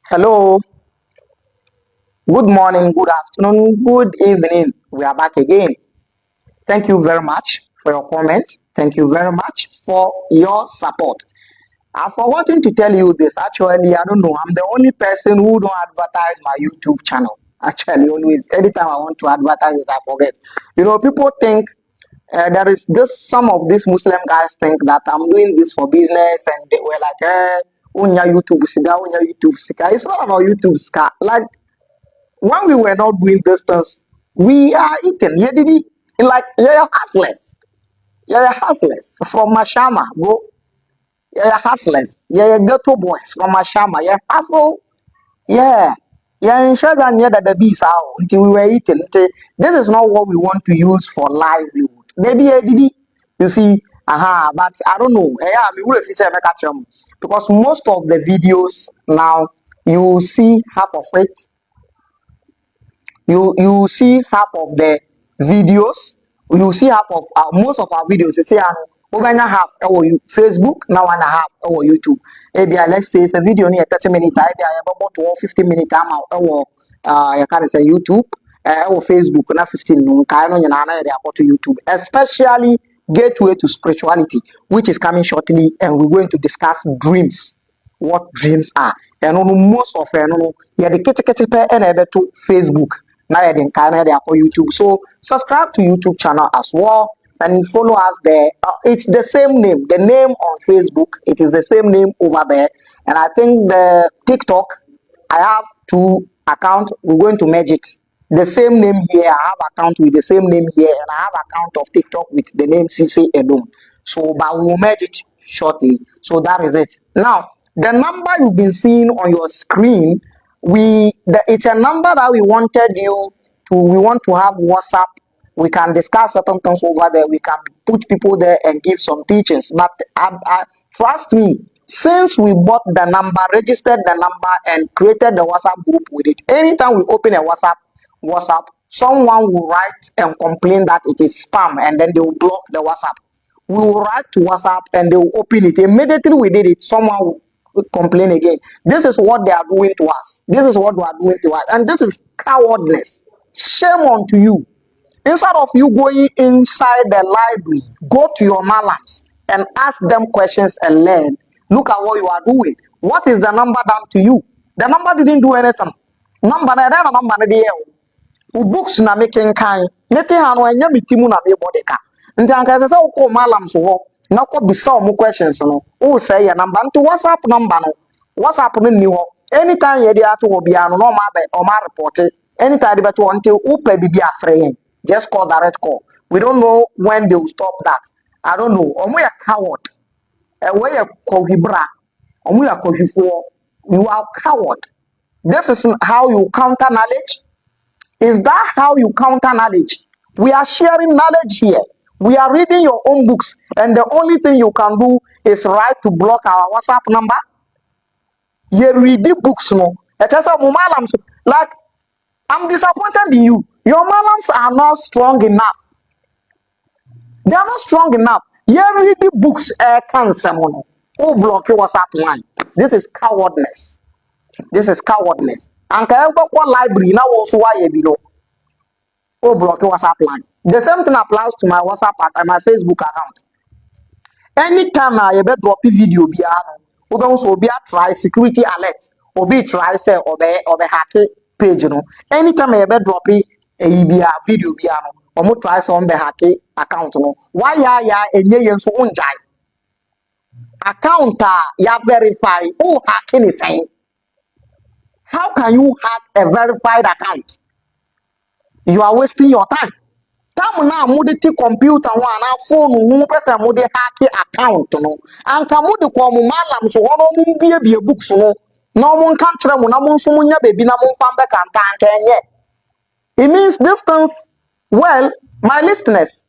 Hello, good morning, good afternoon, good evening. We are back again. Thank you very much for your comment. Thank you very much for your support. I've forgotten to tell you this. Actually, I don't know. I'm the only person who don't advertise my YouTube channel. Actually, always, anytime I want to advertise it, I forget. People think there is this. Some of these Muslim guys think that I'm doing this for business, and they were like, "Unya YouTube sika, unya YouTube sika." It's not about YouTube sika. Like when we were not doing this things, we are eating. Yeah, did it? Like yeah, hustlers. Yeah, hustlers from Mashama, bro. Yeah, hustlers. Yeah, ghetto boys from Mashama. Yeah, hustle. Yeah. Yeah, in sure that near that the bees out until we were eating. This is not what we want to use for livelihood. Maybe did it? You see, but I don't know. Yeah, I mean, if you say because most of the videos now you see half of it you see half of the videos you see half of most of our videos you see over and a half our Facebook now and a half our YouTube maybe let's say it's a video near 30 minutes maybe I have about 12 15 minutes time our you can say YouTube our Facebook na 15 no kind no nyana na dey to YouTube especially gateway to spirituality which is coming shortly and we're going to discuss dreams what dreams are. And most of yeah the kete and able to Facebook. Now you're in Canada or YouTube. So subscribe to YouTube channel as well and follow us there. It's the same name. The name on Facebook, it is the same name over there. And I think the TikTok, I have two accounts. We're going to merge it. The same name here, I have account with the same name here, and I have account of TikTok with the name cissey alone. So, but we will merge it shortly. So that is it. Now, the number you've been seeing on your screen, it's a number that we wanted you to. We want to have WhatsApp. We can discuss certain things over there. We can put people there and give some teachings. But trust me, since we bought the number, registered the number, and created the WhatsApp group with it, anytime we open a WhatsApp, someone will write and complain that it is spam, and then they will block the WhatsApp. We will write to WhatsApp and they will open it. Immediately we did it, someone will complain again. This is what they are doing to us. This is what they are doing to us. And this is cowardness. Shame unto you. Instead of you going inside the library, go to your malams and ask them questions and learn. Look at what you are doing. What is the number done to you? The number didn't do anything. Number books na making kind. Neti hano enya mitimu na be bodeka. Nti anka se ko malam so ho na ko bisa mo questions no. O say ya number nti WhatsApp number no. WhatsApp no ni ho. Anytime ye dey ato obia no ma be o ma report it. Anytime they beto until upe bibi afre. Just call direct call. We don't know when they will stop that. I don't know. Omo ya coward. E we ya kohibra. Omo ya kohifo. You are coward. This is how you counter knowledge. Is that how you counter knowledge? We are sharing knowledge here. We are reading your own books, and the only thing you can do is write to block our WhatsApp number. You read the books, no. Like, I'm disappointed in you. Your malams are not strong enough. They are not strong enough. You read the books, cancer, oh, block your WhatsApp line. This is cowardness. This is cowardness. And can you go library now also why you know? Oh, block your WhatsApp line. The same thing applies to my WhatsApp and my Facebook account. Anytime I ever drop a video, be also be a try security alert or be try say or be hack page, you know. Anytime I ever drop a video, be or more try some be hack account, you know. Why ya and ye so unjai account ya verify oh hacking is saying. How can you hack a verified account? You are wasting your time. Time now, modity computer one, phone, no person, modi hack account, no. And come with the malam, so one be a book, so no one can't tell when I'm so much baby, no one fan back and can't yet. It means distance. Well, my listeners,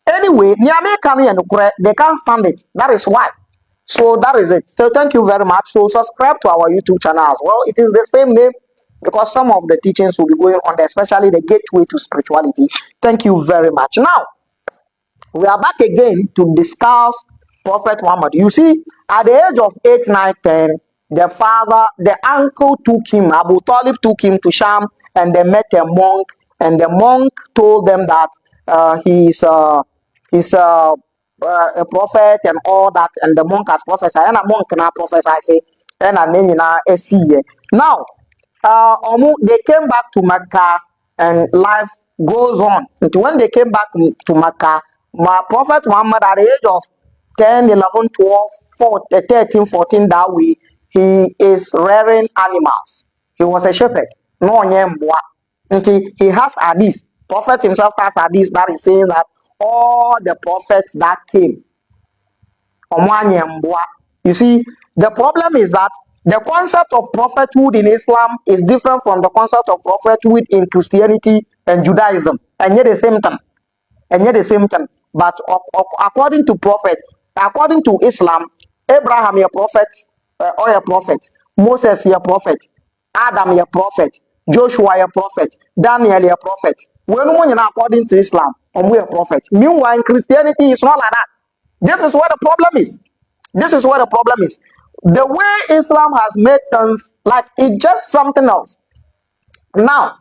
anyway, they can't stand it. That is why. So that is it. So thank you very much. So subscribe to our YouTube channel as well. It is the same name because some of the teachings will be going on there, especially the gateway to spirituality. Thank you very much. Now, we are back again to discuss Prophet Muhammad. You see, at the age of 8, 9, 10, the father, the uncle took him, Abu Talib took him to Sham, and they met a monk, and the monk told them that he's a prophet and all that, and the monk has prophesied, and a monk now prophesy say, and a name a see. Now, they came back to Mecca, and life goes on. And when they came back to Mecca, my Prophet Muhammad at the age of 10, 11, 12, 14, 13, 14, that way, he is rearing animals. He was a shepherd. No until he has hadith. Prophet himself has hadith that is saying that all the prophets that came, you see, the problem is that the concept of prophethood in Islam is different from the concept of prophethood in Christianity and Judaism. And yet the same time. And yet the same time. But according to prophet, according to Islam, Abraham a prophet, or a prophet, Moses a prophet, Adam a prophet, Joshua a prophet, Daniel a prophet. When according to Islam, we a prophet. Meanwhile, in Christianity, it's not like that. This is where the problem is. This is where the problem is. The way Islam has made things like it's just something else. Now,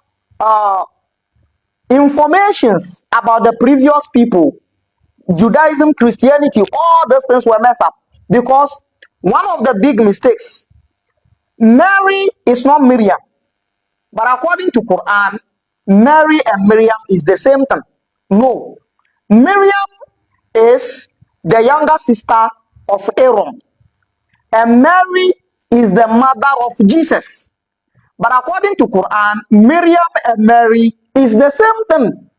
informations about the previous people, Judaism, Christianity, all those things were messed up because one of the big mistakes, Mary is not Miriam, but according to Quran, Mary and Miriam is the same thing. No, Miriam is the younger sister of Aaron, and Mary is the mother of Jesus. But according to Quran, Miriam and Mary is the same thing.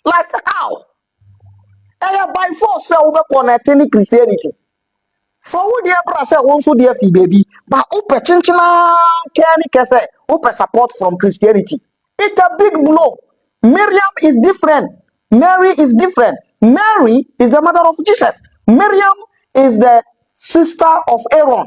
Like how? By force, we connect any Christianity. For who dear brother also dear fee baby, but open chinchina can say open support from Christianity. It's a big blow. Miriam is different. Mary is different. Mary is the mother of Jesus. Miriam is the sister of Aaron.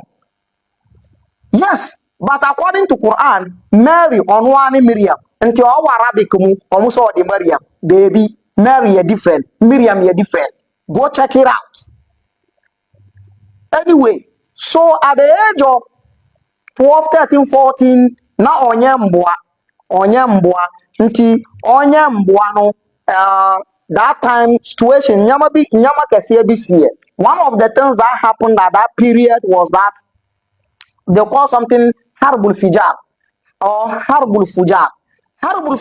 Yes, but according to Quran, Mary on one Miriam. Until our Arabic almost all the Miriam. Baby, Mary is different. Miriam is different. Go check it out. Anyway, so at the age of 12, 13, 14, na onyembwa nti onyembwa no that time situation nyama kese bi. One of the things that happened at that period was that they call something harbul fijar or harbul fujar. Harbul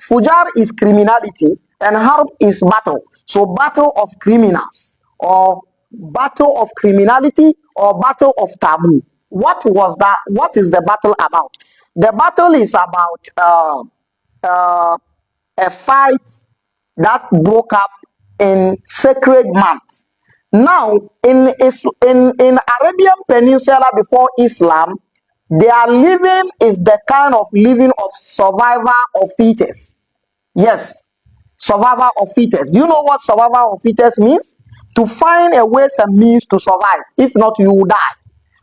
fujar is criminality and harb is battle. So battle of criminals or battle of criminality or battle of taboo. What was that? What is the battle about? The battle is about a fight that broke up in sacred months. Now, in Arabian Peninsula before Islam, their living is the kind of living of survivor of fittest. Yes, survivor of fittest. Do you know what survivor of fittest means? To find a ways and means to survive. If not, you will die.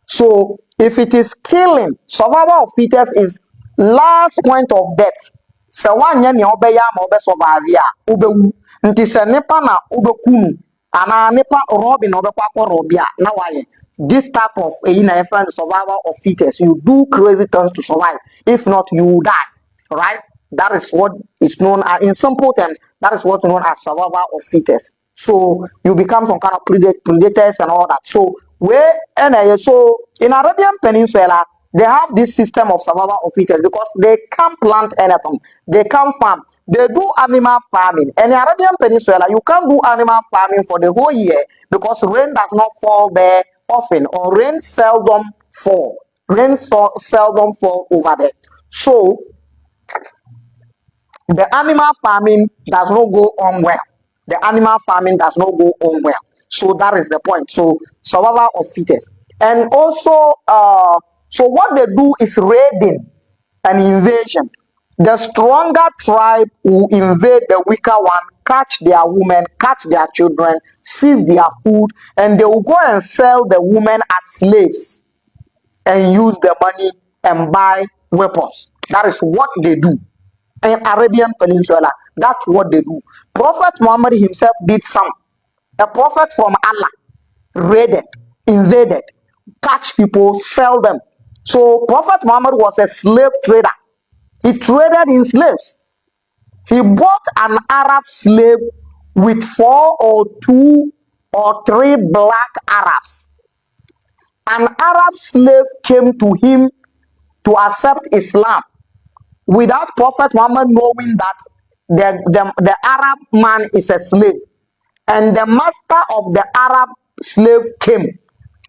So, if it is killing, survivor of fittest is last point of death. So one year obeya ma obe survive ya obewu nti se nipa na obekunu ana nipa robin obekwa robia na waye this type of na friend survivor of fittest. You do crazy things to survive. If not, you will die. Right? That is what is known as, in simple terms, that is what's known as survivor of fittest. So you become some kind of predators and all that. So so in Arabian Peninsula, they have this system of survival of fittest because they can't plant anything. They can't farm. They do animal farming. And in Arabian Peninsula, you can't do animal farming for the whole year because rain does not fall there often, or rain seldom fall. Rain seldom fall over there. So the animal farming does not go on well. The animal farming does not go on well. So that is the point. So survival of fittest. And also, so what they do is raiding and invasion. The stronger tribe will invade the weaker one, catch their women, catch their children, seize their food, and they will go and sell the women as slaves and use the money and buy weapons. That is what they do. In Arabian Peninsula, that's what they do. Prophet Muhammad himself did some. A prophet from Allah raided, invaded, catch people, sell them. So Prophet Muhammad was a slave trader. He traded in slaves. He bought an Arab slave with 4 or 2 or 3 black Arabs. An Arab slave came to him to accept Islam without Prophet Muhammad knowing that the Arab man is a slave. And the master of the Arab slave came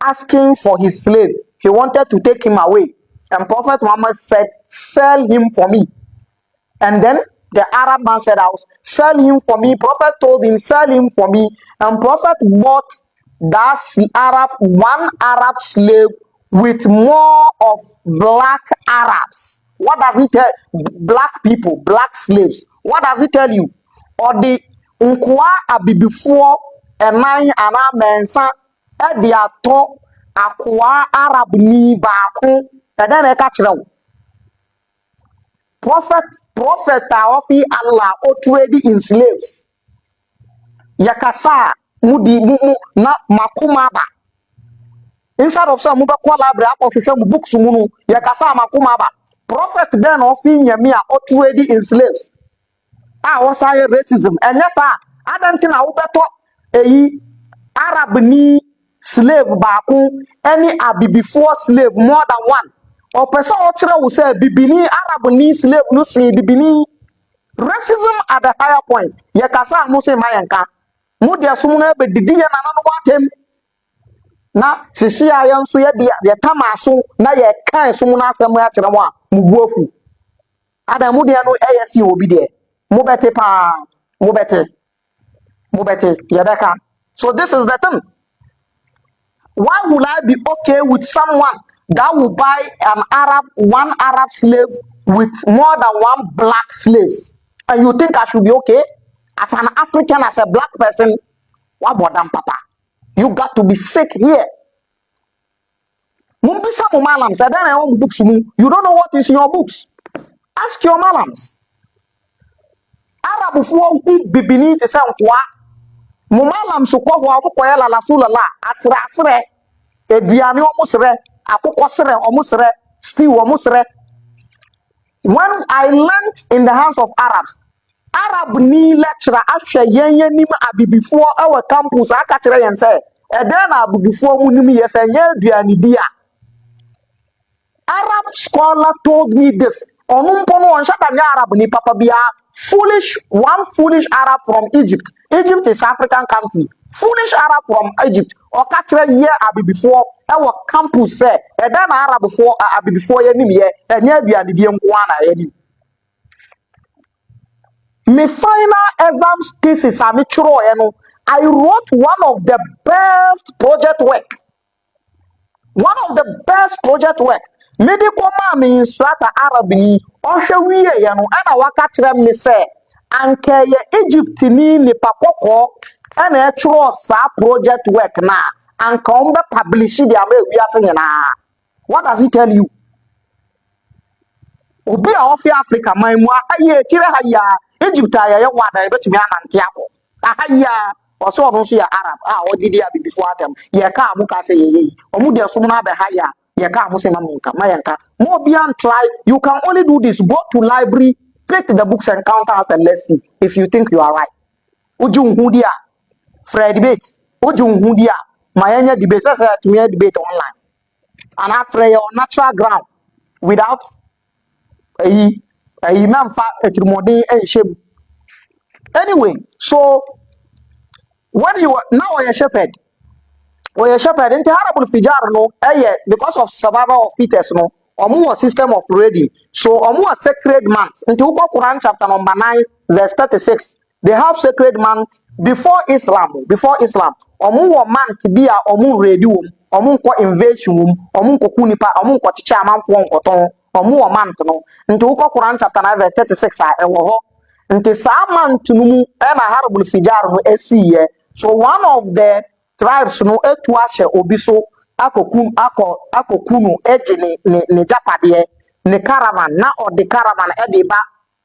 asking for his slave. He wanted to take him away. And Prophet Muhammad said, sell him for me. And then the Arab man said, I'll sell him for me. Prophet told him, sell him for me. And Prophet bought one Arab slave with more of black Arabs. What does it tell? Black people, black slaves. What does it tell you? Or the nkwa abibifo enan ana mensa e de ato akwa Arab ni baako e den e ka kire wo. Prophet ofi Allah o trade in slaves. Yakasa mudi na makuma ba. Instead of some mube kwa library akofhwehwe mu books mu no yakasa makuma ba. Prophet then ofi nyame a o trade in slaves. Was higher racism. And yes, I don't think I will better a Arab ni slave baku any abi before slave more than one. Or person will say bibini Arab ni slave no see bibini racism at the higher point. Yakasa muse mayanka. Mudia sumuna be didi na no watem. Na cissey ayan so ye de tamaso na ye kan sumuna asem ya kire mo a mubuofu. Adam mudia no ASC obi de. Mubete pa, mubete, yabeka. So this is the thing. Why would I be okay with someone that will buy one Arab slave with more than 1 black slaves? And you think I should be okay? As an African, as a black person, what about them, papa? You got to be sick here. Mumbisa mu malams, I don't know books. You don't know what is in your books. Ask your malams. Arab fo bibini te se nkwa mo malam so ko ho akoko ya la sulala asre eduane o musre akoko sre o musre stew o musre. When I learned in the hands of Arabs, Arab ni lecturer ahwe yen nim abibifo our campus aka kire yen say e den na abibifo mu nim yes enye eduane dia. Arab scholar told me this. Onumpono on shata Arab ni papa bia one foolish Arab from Egypt. Egypt is African country. Foolish Arab from Egypt. Or catch year abi before our campus say e dan Arab before abi before ye nim ye enya duane die nkwana ye. My final exam thesis ami churo ye no, I wrote one of the best project work. One of the best project work. Medical mami instructor Arab ni ohwe wiye ye no ana waka kire me say anke ye Egypt ni nipa kokko ana e churo sa project work na anka on be publish the ama wiase nyina. What does it tell you? Obi a ofi Africa man mu aye kire ha ya Egypt aye wada e betumi anante akọ ahaya oso no so ya Arab odidi abi before atem ye ka amuka say ye omu de so na be ha ya ye ka amu say na munka mayanka mo bian try. You can only do this. Go to library, pick the books and counters and let's see if you think you are right. Uju nhudia Fred debates uju nhudia mayanya debate say to me debate online and after your natural ground without a imam fa etrumode and shame. Anyway, so when you are now a shepherd, into horrible fijar no, because of survival of fittest no, or system of reading. So or sacred months. Into Quran chapter number 9, verse 36. They have sacred months before Islam. Before Islam, or month be a ready ko invasion ko kunipa ko chicha man fo nkoton month no. Into Quran chapter 9, verse 36 Nti sa month no mu na horrible fijar no esiye. So one of the tribes no etu ahye obi so akokunu eje ne japade ne caravan na or the caravan edeba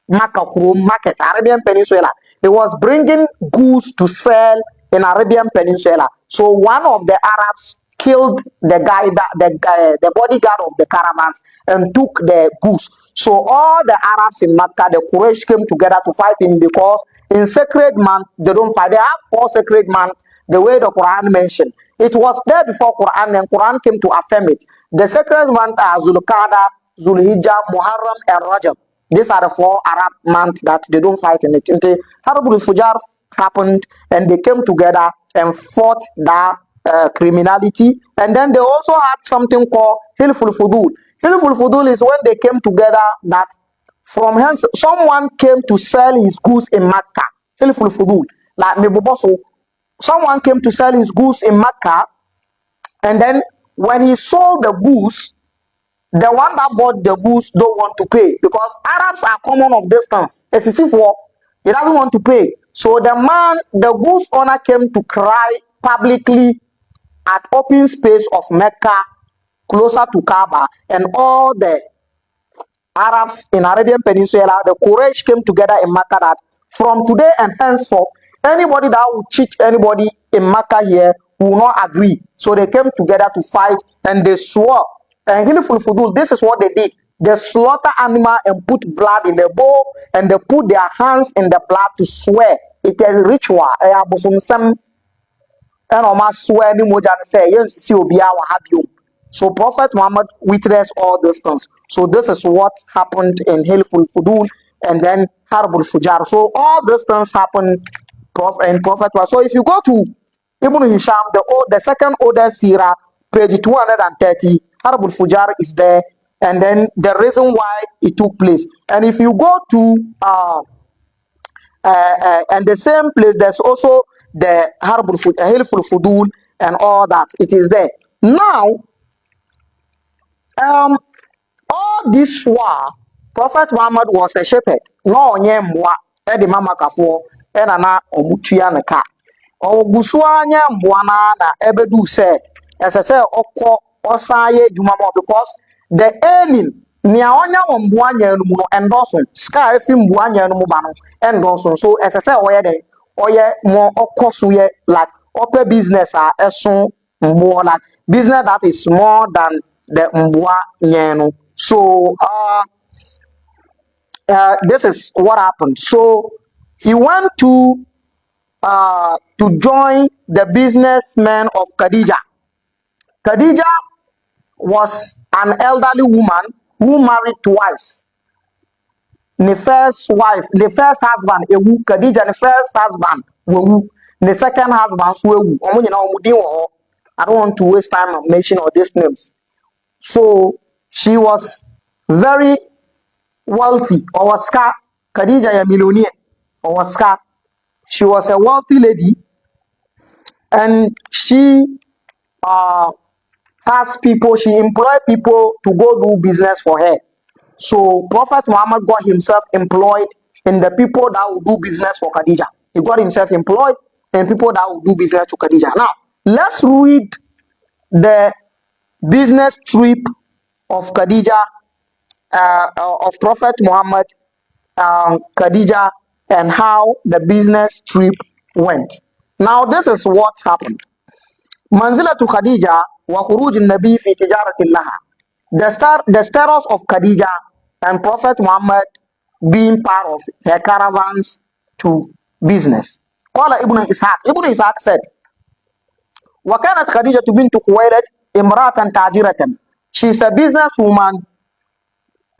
market Arabian Peninsula. He was bringing goods to sell in Arabian Peninsula. So one of the Arabs killed the guy that the bodyguard of the caravans and took the goods. So all the Arabs in Mecca, the Quraysh came together to fight him because in sacred month they don't fight. They have 4 sacred months, the way the Quran mentioned. It was there before Quran, and Quran came to affirm it. The sacred month are Zulqa'dah, Zulhijjah, Muharram, and Rajab. These are the 4 Arab months that they don't fight in it. Harb al-Fujar happened, and they came together and fought that criminality. And then they also had something called Hilful Fudul. Hilful Fudul is when they came together that from hence someone came to sell his goods in Mecca. Hilful Fudul. Like Meboboso, someone came to sell his goods in Mecca, and then when he sold the goods, the one that bought the goods don't want to pay because Arabs are common of distance. It's as if he doesn't want to pay. So the goods owner came to cry publicly at open space of Mecca, closer to Kaaba, and all the Arabs in Arabian Peninsula, the Quraysh came together in Mecca that from today and henceforth, anybody that will cheat anybody in Mecca here will not agree. So they came together to fight, and they swore. And Hilful Fudul, this is what they did. They slaughter animal and put blood in the bowl, and they put their hands in the blood to swear. It is a ritual. And Omar swear ni moja say yes see obia wa habio. So Prophet Muhammad witnessed all these things. So this is what happened in Hilful Fudul and then Harbul Fujar. So all these things happened in Prophet. So if you go to Ibn Hisham, the second order Sirah, page 230, Harbul Fujar is there, and then the reason why it took place. And if you go to and the same place, there's also the Hilful Fudul and all that. It is there. Now, all this while, Prophet Muhammad was a shepherd. No, nyemwa, edi mama kafo, ena na omutuya neka. Ogusua nyemwa na ebedu se, se oko osaye jumamo because the earning nia onya womboa nya no mu no endoso sky fi mboa nya no mu ba no endoso so se oye den oye mo okoso ye like open business eso mboa like business that is more than the mboa nya no. So this is what happened. So he went to join the businessmen of Khadija. Khadija was an elderly woman who married twice. The first wife, the first husband, Khadija, the first husband, the second husband, I don't want to waste time mentioning all these names. So she was very wealthy, or was Khadija a millionaire, or was she was a wealthy lady, and she has people, she employed people to go do business for her. So Prophet Muhammad got himself employed in the people that will do business for Khadija. He got himself employed in people that will do business to Khadija. Now, let's read the business trip of Khadija, of Prophet Muhammad, Khadija, and how the business trip went. Now, this is what happened. Manzilatu Khadija wa khuruj an-nabi fi tijaratin laha. The status of Khadija and Prophet Muhammad being part of her caravans to business. Qala Ibn Ishaq said, وَكَانَتْ خَدِيجَةُ بِنْتُ خُوَيْلِدٍ إِمْرَأَةً تَاجِرَةً. She is a businesswoman,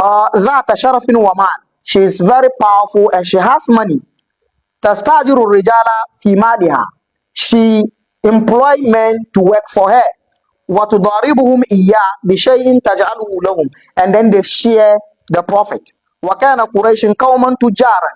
ذات شرف ومال. She is very powerful and she has money. تستأجر الرجال في مالها. She employ men to work for her. وتضاربهم إياه بشيء تجعله لهم. And then they share the profit. وكان قريش قوما تجارا.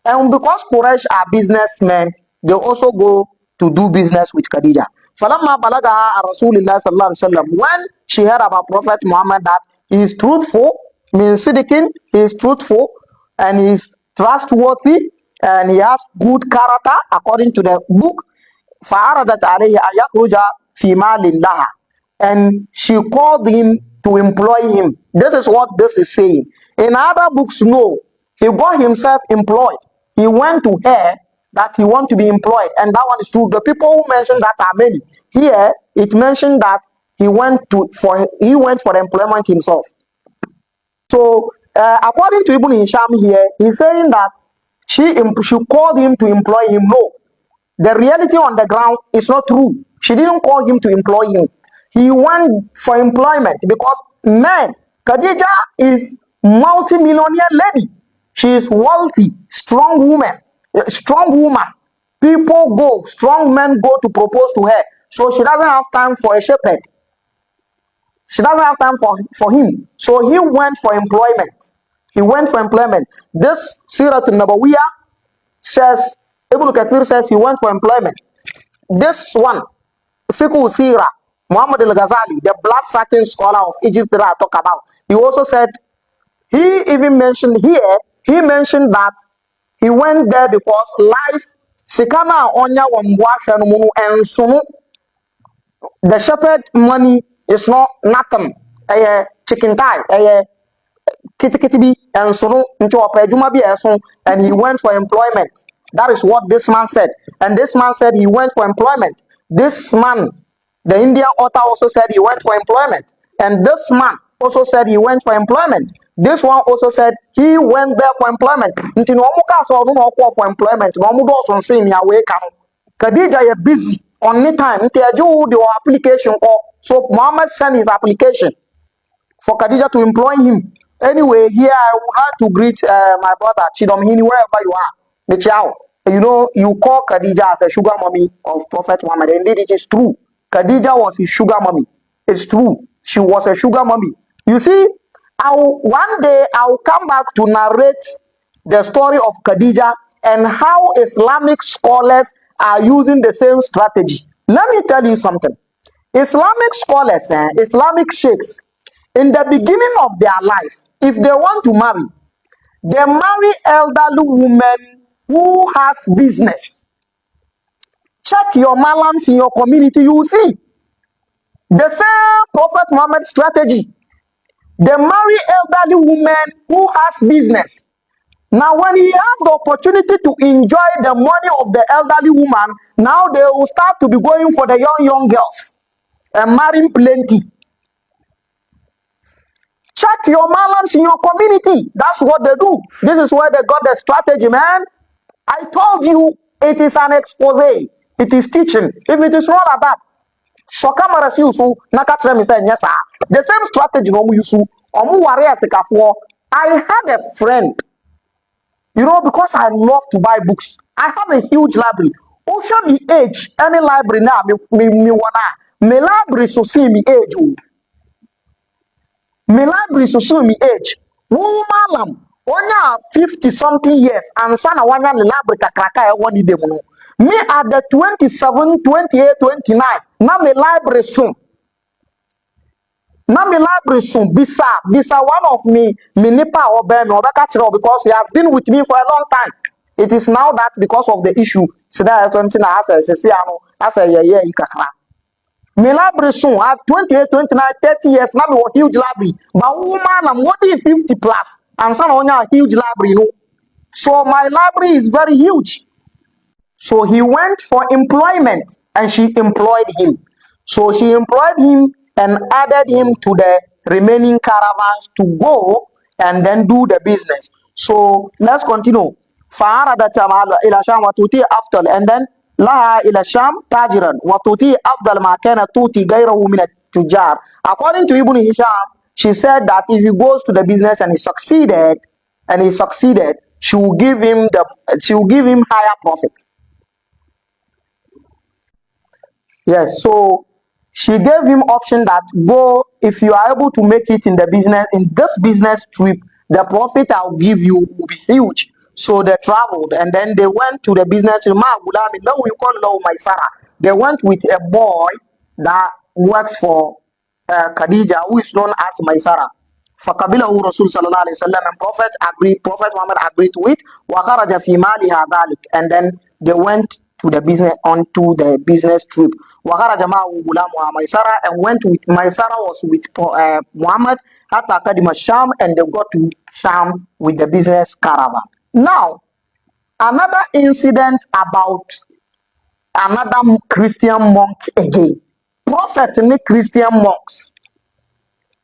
And because Quraysh are businessmen, they also go to do business with Khadija. فلما بلغها رسول الله صلى الله عليه وسلم. When she heard about Prophet Muhammad that he is truthful, means Siddiqin, he is truthful and he is trustworthy and he has good character according to the book. فعرضت عليه أن يخرج في مال لها. And she called him to employ him. This is what this is saying. In other books, no. He got himself employed. He went to her that he want to be employed. And that one is true. The people who mentioned that are many. Here, it mentioned that he went for the employment himself. So according to Ibn Hisham here, he's saying that she called him to employ him. No, the reality on the ground is not true. She didn't call him to employ him. He went for employment because man, Khadija is multi-millionaire lady. She is wealthy, strong woman, strong woman. People go, strong men go to propose to her. So she doesn't have time for a shepherd. She doesn't have time for him. So he went for employment. He went for employment. This Sirat al-Nabawiyah says, Ibn Kathir says he went for employment. This one, Fiqh Sira, Muhammad al-Ghazali, the blood-sucking scholar of Egypt that I talk about, he also said, he even mentioned here, he mentioned that he went there because life, Sikana Onya Wambwasha and Sunu, the shepherd money is not nothing. A chicken thigh, a kitty bi and so into a pejuma bi and he went for employment. That is what this man said. And this man said he went for employment. This man, the Indian author, also said he went for employment. And this man also said he went for employment. This one also said he went there for employment. Until no more call for employment. No more doors on me away come. Khadija is busy on the time. Until the application call. So Muhammad sent his application for Khadija to employ him. Anyway, here I would like to greet my brother Chidomhini, wherever you are. Michao, you know, you call Khadija as a sugar mommy of Prophet Muhammad. Indeed, it is true. Khadija was his sugar mommy. It's true. She was a sugar mommy. You see, one day I'll come back to narrate the story of Khadija and how Islamic scholars are using the same strategy. Let me tell you something. Islamic scholars, Islamic sheikhs, in the beginning of their life, if they want to marry, they marry elderly women who has business. Check your malams in your community, you will see the same Prophet Muhammad strategy. They marry elderly women who has business. Now, when he has the opportunity to enjoy the money of the elderly woman, now they will start to be going for the young girls and marrying plenty. Check your malams in your community. That's what they do. This is where they got the strategy, man. I told you it is an expose. It is teaching. If it is not like that, so camera see you so nakatra me say yes, sir. The same strategy no use. I had a friend, you know, because I love to buy books. I have a huge library. Ocean me age, any library now, me library so see me age. My library so soon me age. Woman, onya 50 something years and sana wanya the library kakraka e woni dem no. Me at the 27, 28, 29. Na me library soon. Na me library soon. Bisa one of me nipa obe me obeka chiro because he has been with me for a long time. It is now that because of the issue, sida 20 na asa ye ikakra. My library soon at 28, 29, 30 years, now we huge library. But woman, I'm what 50 plus, and some on a huge library, you know. So my library is very huge. So he went for employment and she employed him. So she employed him and added him to the remaining caravans to go and then do the business. So let's continue. فعرضت إلى شام وتؤتي أفضل and then لها إلى الشام تاجرا وتؤتي أفضل ما كانت تؤتي غيره من التجار. According to Ibn Hisham, she said that if he goes to the business and he succeeded, she will give him higher profit. Yes, so she gave him option that go if you are able to make it in this business trip, the profit I'll give you will be huge. So they traveled and then they went to the business. They went with a boy that works for Khadija, who is known as Maisara. فقبله رسول صلى الله عليه وسلم and Prophet Muhammad agreed to it وخرج في مالها ذلك and then they went to the business onto the business trip وخرج معه غلامها ميسرة and went with Maisara was with Muhammad حتى قدم الشام and they got to Sham with the business caravan. Now another incident about another Christian monk again. prophet and Christian monks.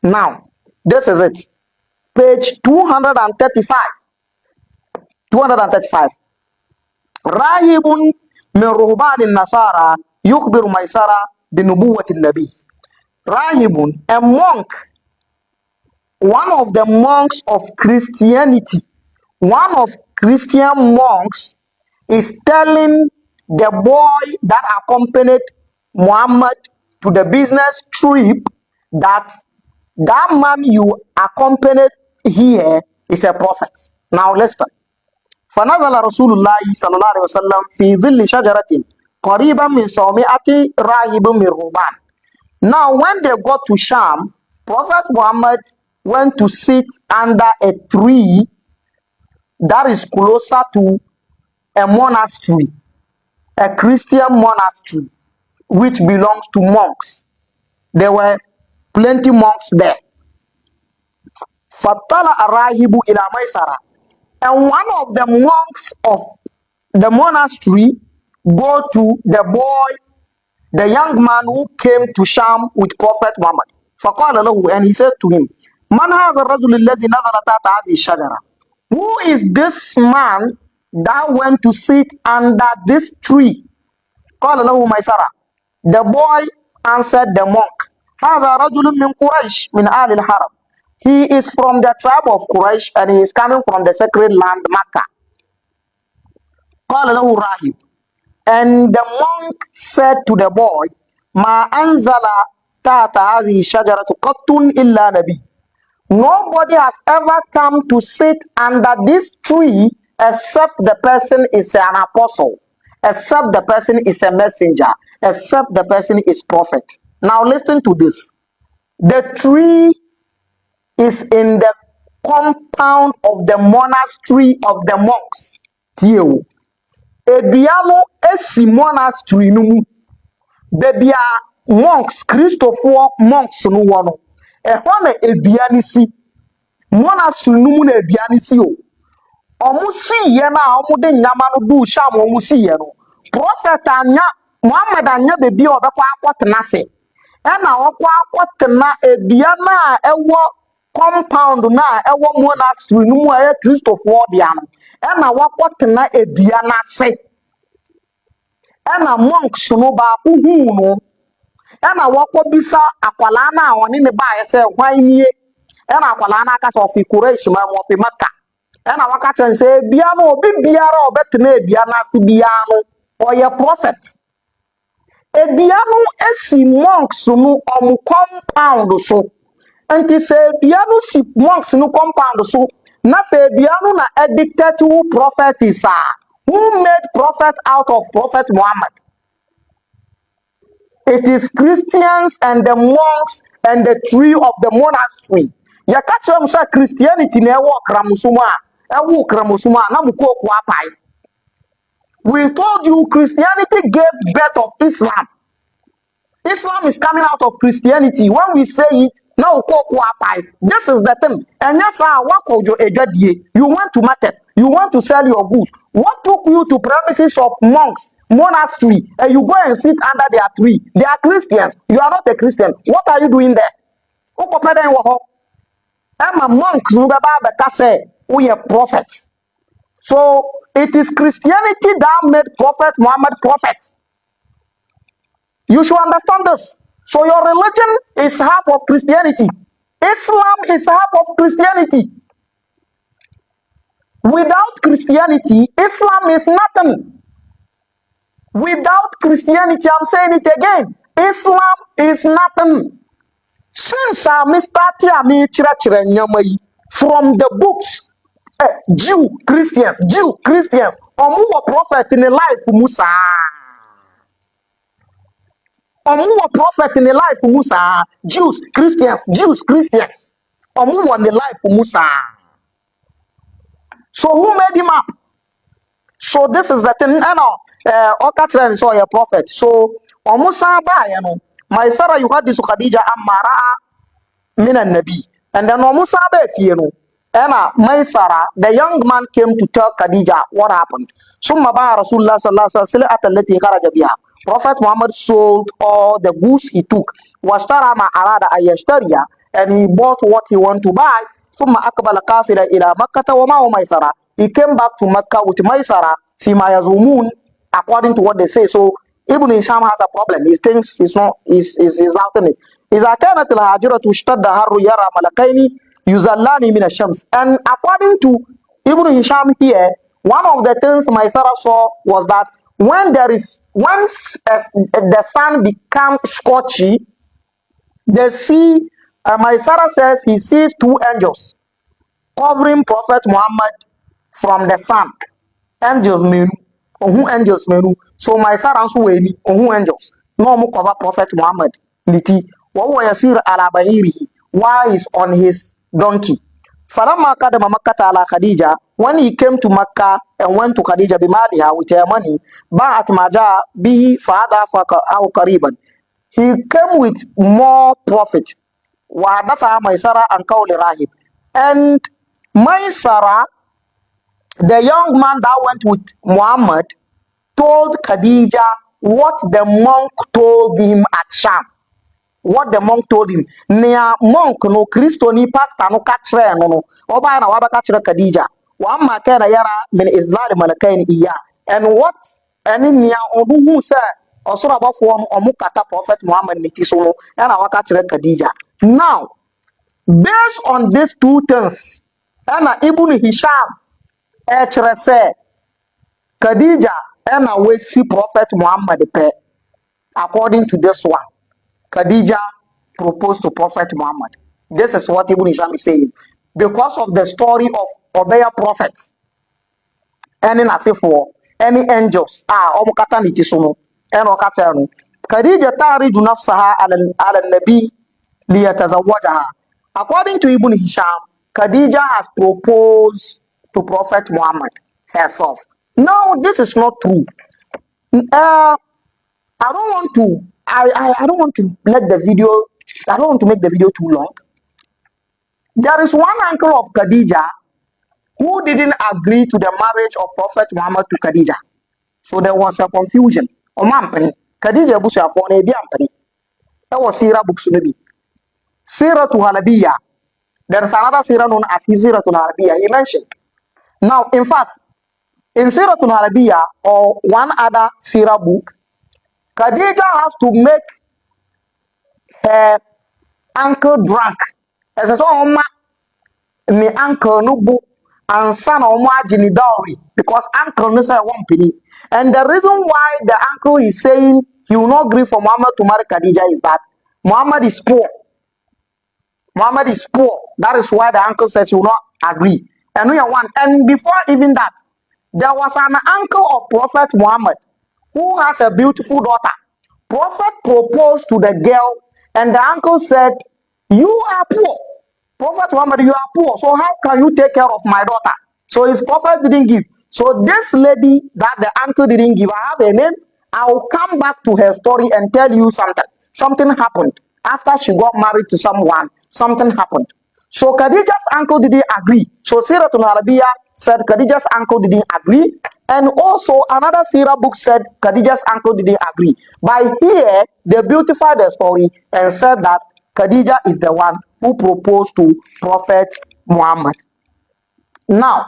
Now, this is it. Page 235. 235. Rahibun min ruhban nasara yukhbiru maisara binubuwati nabi. Rahibun, a monk, one of the monks of Christianity, one of Christian monks is telling the boy that accompanied Muhammad to the business trip that that man you accompanied here is a prophet. Now listen. فنزل رسول الله صلى الله عليه وسلم في ظل شجرة قريبا من صومعة راهب من رهبان. Now when they got to Sham, Prophet Muhammad went to sit under a tree that is closer to a monastery, a Christian monastery, which belongs to monks. There were plenty monks there. فَطَلَعَ الرَّاهِبُ إِلَى مَيْسَرَةٍ. And one of the monks of the monastery go to the boy, the young man who came to Sham with Prophet Muhammad. فَقَالَ لَهُ, and he said to him, مَنْ هَذَا الرَّجُلُ الَّذِي نَزَلَ تَحْتَ هَذِهِ الشَّجَرَةِ. Who is this man that went to sit under this tree? قَالَ لَهُ مَيْسَرَةٌ. The boy answered the monk, هَذَا رَجُلٌ مِنْ قُرَيْشٍ مِنْ آلِ الْحَرَمِ. He is from the tribe of Quraysh and he is coming from the sacred land Makkah. قَالَ لَهُ rahib. And the monk said to the boy, مَا أَنزَلَ تَحْتَ هَذِهِ الشَّجَرَةُ قَطٌّ إِلَّا نَبِيٌّ. Nobody has ever come to sit under this tree except the person is an apostle, except the person is a messenger, except the person is prophet. Now listen to this. The tree is in the compound of the monastery of the monks. Tio. Eduano esi monastery numu. Baby monks, Christopher monks no one. Ehwana eduani si. Monastery numu na eduani si o. Omu si ye na omu de nyama no du sham omu si ye no. Prophet anya Muhammad anya baby obekwa akwotena se. Ena okwa akwotena eduana ewo compound na ewo monastery numu aye Christopher dia no. Ena wakwotena eduana se. Ena monks no ba hu no. Ena wakobisa akwala na oni ne ba ese hwan nie. Ena akwala na aka so fi Quraysh ma mo fi Makkah. Ena waka chen se bia no obi biara obetena bia na se bia no oye prophet. Ebia no esi monks no omu compound so. Anti se bia no si monks no compound so. Na se bia no na edited who prophet is who made prophet out of Prophet Muhammad. It is Christians and the monks and the tree of the monastery. Ya catch them say Christianity na ewo kramusuma. Ewo kramusuma na muko kwa pai. We told you Christianity gave birth of Islam. Islam is coming out of Christianity. When we say it, now this is the thing. And yes, you went to market, you want to sell your goods. What took you to premises of monks, monastery, and you go and sit under their tree? They are Christians. You are not a Christian. What are you doing there? I'm a monk. We are prophets. So it is Christianity that made Prophet Muhammad prophets. You should understand this. So your religion is half of Christianity. Islam is half of Christianity. Without Christianity, Islam is nothing. Without Christianity, I'm saying it again, Islam is nothing. Since from the books, Jew Christians, Omu prophet in the life Musa. Omu prophet in the life Musa. Jews, Christians. Omu in the life Musa. So who made him up? So this is the thing. Okatran is a prophet. So Musa ba my Sarah you had this Khadija Amara Minan Nabi. And then Musa ba fienu. My Sarah, the young man came to tell Khadija what happened. Summa ba Rasulullah sallallahu alaihi wasallam allati kharaja biha. Prophet Muhammad sold all the goods he took. واشترى ما أراد أن يشتري, and he bought what he want to buy. ثم أقبل قافلا إلى مكة ومعه ميسرة. He came back to Mecca with ميسرة فيما يزعمون, according to what they say. So Ibn Hisham has a problem. He thinks he's not is doubting it. إذا كانت الهاجرة اشتد حر يرى ملكين يزلان من الشمس. And according to Ibn Hisham here, one of the things Maisara saw was that when the sun becomes scorchy, the sea, Maisara says he sees two angels covering Prophet Muhammad from the sun. Angels menu, who angels menu. So Maisara answer who angels. No more cover Prophet Muhammad. Niti, what was Yasir ala Bahirihi? Why is on his donkey? Falamma kadama Makkah ala Khadija, when he came to Makkah and went to Khadija bimaliha with her money, ba'at maja bihi fa'ada aw qariban. He came with more profit. Wa hadatha Maisara an qawli rahib. And Maisara, the young man that went with Muhammad, told Khadija what the monk told him at Sham. What the monk told him. Nia monk no Christo ni pastor no kachre no. Oba na waba kachre Khadija. Wa amma kana yara min izlal malakain iya. And what any nia obu who say osura ba form omukata Prophet Muhammad nitisono and wa kachre Khadija. Now, based on these two things, and Ibn Hisham say Khadija and we see Prophet Muhammad pe. According to this one, Khadija proposed to Prophet Muhammad. This is what Ibn Hisham is saying. Because of the story of Obeya prophets, any nasifo, any angels, omukata nitisuno, and okatano. Khadija tariju nafsaha ala nabi liyatazawajaha. According to Ibn Hisham, Khadija has proposed to Prophet Muhammad herself. Now, this is not true. I don't want to. I don't want to let the video. I don't want to make the video too long. There is one uncle of Khadija who didn't agree to the marriage of Prophet Muhammad to Khadija. So there was a confusion. Omampani Khadija busha for ne biampani. That was Sira books maybe. Sira to Halabiya. There is another Sira known as Sira to Halabiya. He mentioned. Now, in fact, in Sira to Halabiya or one other Sira book, Khadija has to make her uncle drunk. As I saw my uncle no book and son of my dowry because uncle no say one penny. And the reason why the uncle is saying he will not agree for Muhammad to marry Khadija is that Muhammad is poor. Muhammad is poor. That is why the uncle says he will not agree. And we are one. And before even that, there was an uncle of Prophet Muhammad who has a beautiful daughter. Prophet proposed to the girl, and the uncle said, "You are poor. Prophet Muhammad, you are poor. So how can you take care of my daughter?" So his prophet didn't give. So this lady that the uncle didn't give, I have a name. I will come back to her story and tell you something. Something happened after she got married to someone. Something happened. So Khadija's uncle didn't agree. So Siratul Arabiya said Khadija's uncle didn't agree. And also another Sirah book said Khadija's uncle didn't agree. By here, they beautified the story and said that Khadija is the one who proposed to Prophet Muhammad. Now,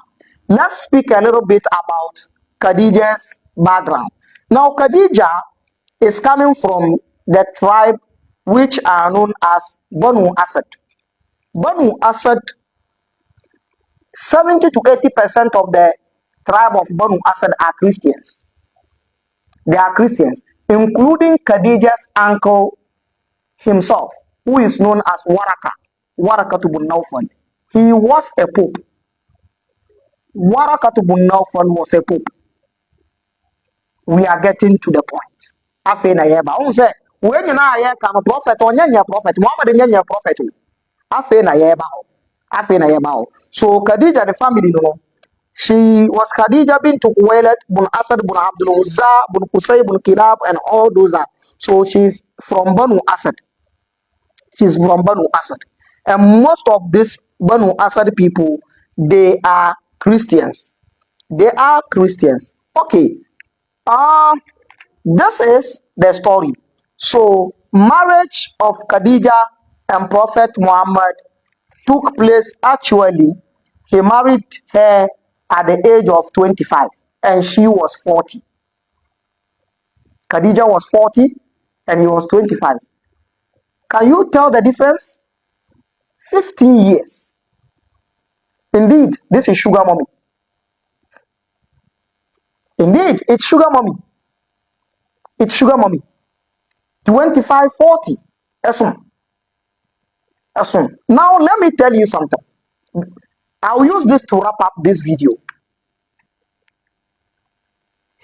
let's speak a little bit about Khadija's background. Now, Khadija is coming from the tribe which are known as Banu Asad. Banu Asad, 70 to 80% of the tribe of Banu Asad are Christians. They are Christians, including Khadija's uncle himself, who is known as Waraka ibn Nawfal. He was a pope. Waraka ibn Nawfal was a pope. We are getting to the point. Afe na yeba. On say when you na ye kan prophet on nya prophet. Muhammad nya prophet. Afe na yeba. Afe na yeba. So Khadija the family no. She was Khadija bint Khuwailid bin Asad bin Abdul Uzza bin Qusay bin Kilab and all those that. So she's from Banu Asad. She's from Banu Asad. And most of these Banu Asad people, they are Christians. They are Christians. Okay. this is the story. So, marriage of Khadija and Prophet Muhammad took place actually. He married her at the age of 25 and she was 40. Khadija was 40 and he was 25. Can you tell the difference? 15 years. Indeed, this is sugar mommy. Indeed, it's sugar mommy. It's sugar mommy. 25, 40. Now, let me tell you something. I'll use this to wrap up this video.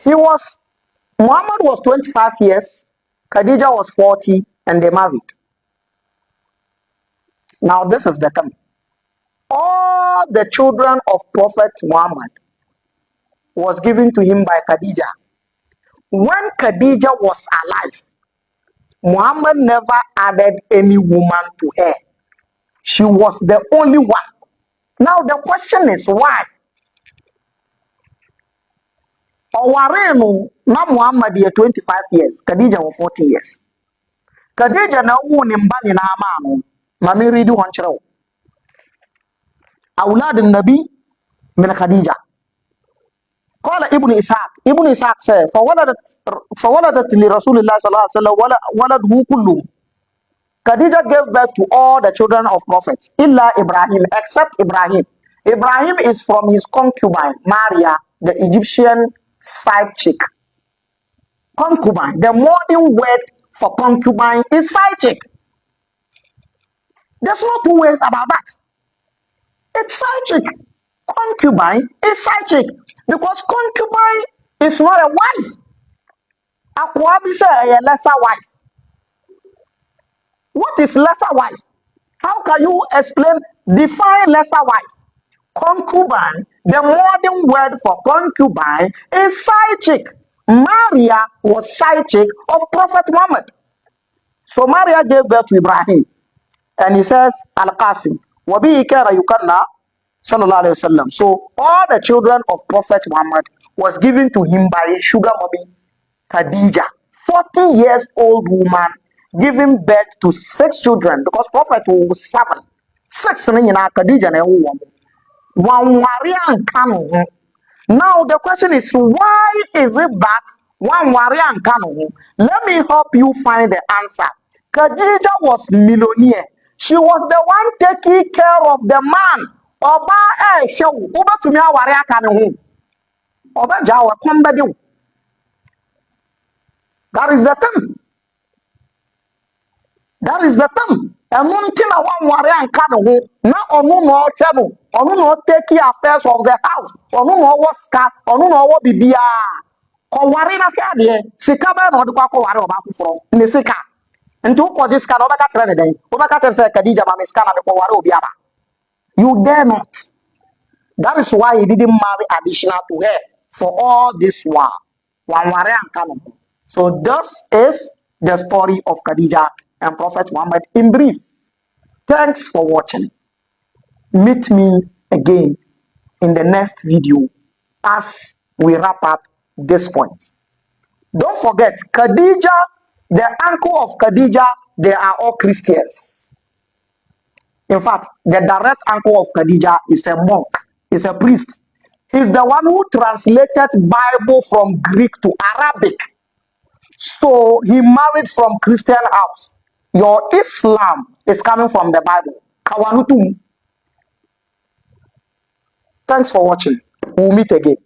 Muhammad was 25 years, Khadija was 40, and they married. Now, this is the thing. All the children of Prophet Muhammad was given to him by Khadija. When Khadija was alive, Muhammad never added any woman to her. She was the only one. Now, the question is why? Owareno na Muhammad ye 25 years, Khadija was 40 years. Khadija na wu ni mba ni na ama mami read one chiro. أولاد النبي من خديجة. قال ابن إسحاق said فولدت لرسول الله صلى الله عليه وسلم ولده كله. Khadija gave birth to all the children of prophets إلا Ibrahim, except Ibrahim. Ibrahim is from his concubine Maria, the Egyptian side chick. Concubine, the modern word for concubine is side chick. There's no two ways about that. It's side chick. Concubine is side chick. Because concubine is not a wife. Akwabi say a lesser wife. What is lesser wife? How can you define lesser wife? Concubine, the modern word for concubine is side chick. Maria was side chick of Prophet Muhammad. So Maria gave birth to Ibrahim. And he says, Al-Qasim, Wabi Ikara Yukanna, Sallallahu Alaihi Wasallam. So all the children of Prophet Muhammad was given to him by his sugar mommy, Khadija. 40 years old woman giving birth to 6 children because Prophet was 7. 6 in Khadija na one warian kanu. Now the question is, why is it that one warian kanu? Let me help you find the answer. Khadija was millionaire. She was the one taking care of the man. Oba show Uba to me waria kanu. Oba jawa kombedu. That is the thing. That is the thing. And one thing I want warian kanu. Now no trouble. No take care affairs of the house. No what scar. No what bibia. Ko wari na hwa de. Sika ba na odikwa ko wari oba fufuro. Ni sika. Nti ko this scar oba ka tell ne den. Oba ka tell say Khadija ma me scar na me ko wari obi aba. You dare not. That is why he didn't marry additional to her for all this while. So this is the story of Khadija and Prophet Muhammad in brief. Thanks for watching. Meet me again in the next video as we wrap up this point. Don't forget, Khadija, the uncle of Khadija, they are all Christians. In fact, the direct uncle of Khadija is a monk, is a priest. He's the one who translated Bible from Greek to Arabic. So he married from Christian house. Your Islam is coming from the Bible. Kawanutum. Thanks for watching. We'll meet again.